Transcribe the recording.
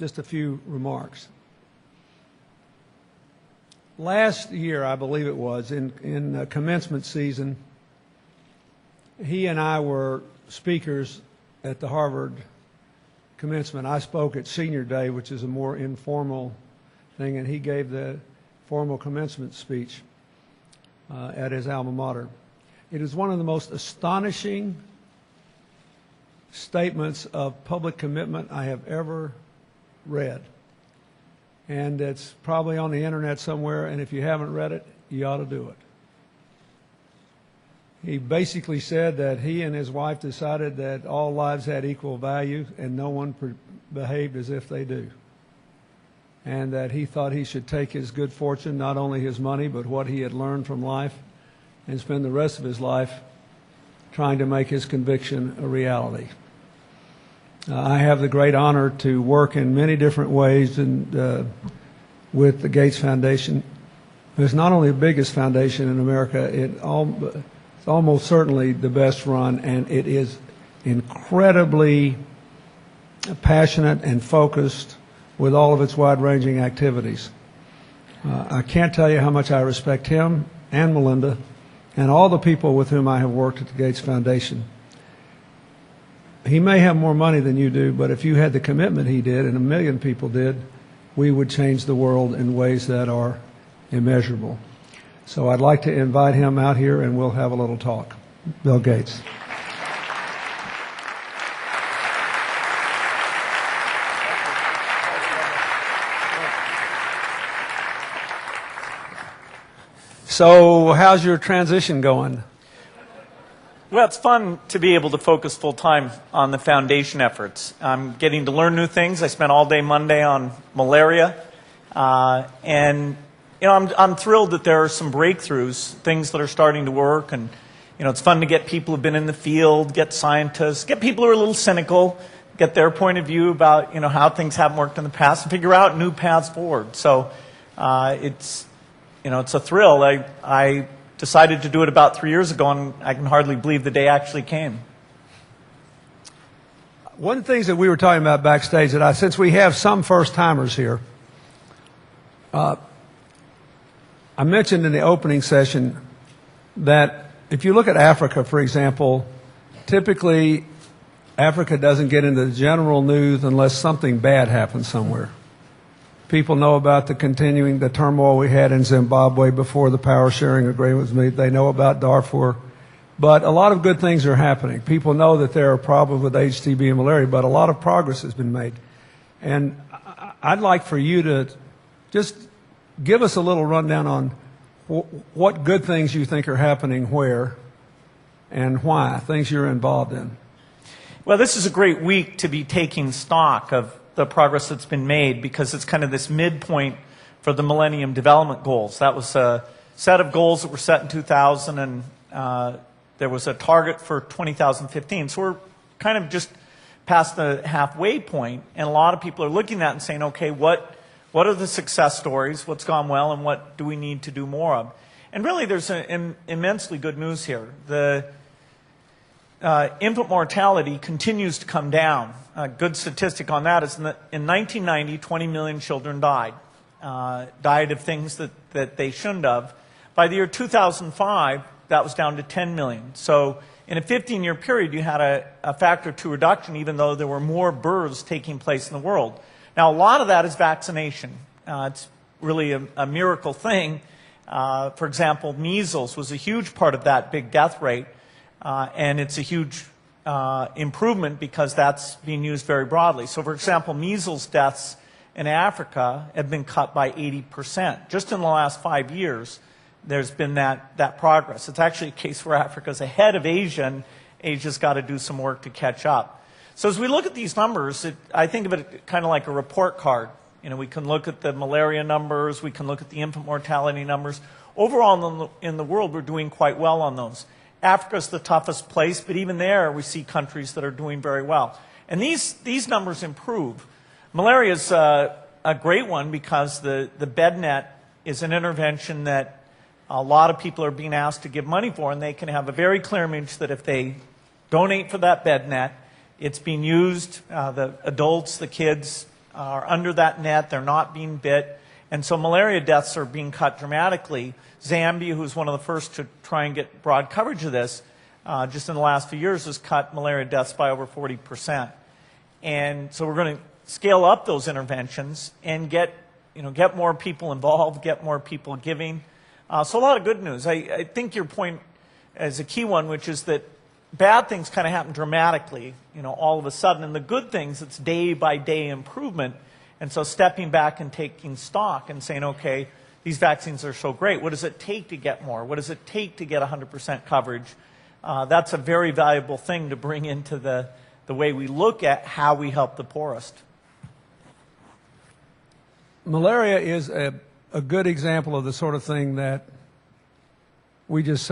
just a few remarks. Last year, I believe it was, in commencement season, he and I were speakers at the Harvard commencement. I spoke at Senior Day, which is a more informal thing, and he gave the formal commencement speech at his alma mater. It is one of the most astonishing statements of public commitment I have ever read. And it's probably on the internet somewhere, and if you haven't read it, you ought to do it. He basically said that he and his wife decided that all lives had equal value and no one behaved as if they do. And that he thought he should take his good fortune, not only his money, but what he had learned from life, and spend the rest of his life trying to make his conviction a reality. I have the great honor to work in many different ways with the Gates Foundation. It's not only the biggest foundation in America, it's almost certainly the best run, and it is incredibly passionate and focused with all of its wide-ranging activities. I can't tell you how much I respect him and Melinda and all the people with whom I have worked at the Gates Foundation. He may have more money than you do, but if you had the commitment he did, and 1 million people did, we would change the world in ways that are immeasurable. So I'd like to invite him out here, and we'll have a little talk. Bill Gates. So how's your transition going? Well, it's fun to be able to focus full-time on the foundation efforts. I'm getting to learn new things. I spent all day Monday on malaria. And, you know, I'm thrilled that there are some breakthroughs, things that are starting to work. And, you know, it's fun to get people who've been in the field, get scientists, get people who are a little cynical, get their point of view about, you know, how things haven't worked in the past, and figure out new paths forward. So it's a thrill. I decided to do it about 3 years ago, and I can hardly believe the day actually came. One of the things that we were talking about backstage, that since we have some first-timers here, I mentioned in the opening session that if you look at Africa, for example, typically Africa doesn't get into the general news unless something bad happens somewhere. People know about the turmoil we had in Zimbabwe before the power sharing agreement was made. They know about Darfur. But a lot of good things are happening. People know that there are problems with HTB and malaria, but a lot of progress has been made. And I'd like for you to just give us a little rundown on what good things you think are happening where and why, things you're involved in. Well, this is a great week to be taking stock of the progress that's been made, because it's kind of this midpoint for the Millennium Development Goals. That was a set of goals that were set in 2000, and there was a target for 2015. So we're kind of just past the halfway point, and a lot of people are looking at that and saying, okay, what are the success stories, what's gone well, and what do we need to do more of? And really there's immensely good news here. The infant mortality continues to come down. A good statistic on that is that in 1990, 20 million children died of things that they shouldn't have. By the year 2005, that was down to 10 million. So in a 15-year period, you had a factor 2 reduction, even though there were more births taking place in the world. Now, a lot of that is vaccination. It's really a miracle thing. For example, measles was a huge part of that big death rate. And it's a huge improvement because that's being used very broadly. So, for example, measles deaths in Africa have been cut by 80%. Just in the last 5 years, there's been that progress. It's actually a case where Africa's ahead of Asia, and Asia's got to do some work to catch up. So as we look at these numbers, I think of it kind of like a report card. You know, we can look at the malaria numbers, we can look at the infant mortality numbers. Overall in the world, we're doing quite well on those. Africa's the toughest place, but even there we see countries that are doing very well. And these numbers improve. Malaria is a great one because the BedNet is an intervention that a lot of people are being asked to give money for, and they can have a very clear image that if they donate for that BedNet, it's being used, the adults, the kids, are under that net. They're not being bit. And so malaria deaths are being cut dramatically. Zambia, who's one of the first to try and get broad coverage of this, just in the last few years has cut malaria deaths by over 40%. And so we're going to scale up those interventions and get more people involved, get more people giving. So a lot of good news. I think your point is a key one, which is that bad things kind of happen dramatically, all of a sudden. And the good things, it's day-by-day improvement. And so stepping back and taking stock and saying, okay, these vaccines are so great. What does it take to get more? What does it take to get 100% coverage? That's a very valuable thing to bring into the way we look at how we help the poorest. Malaria is a good example of the sort of thing that we just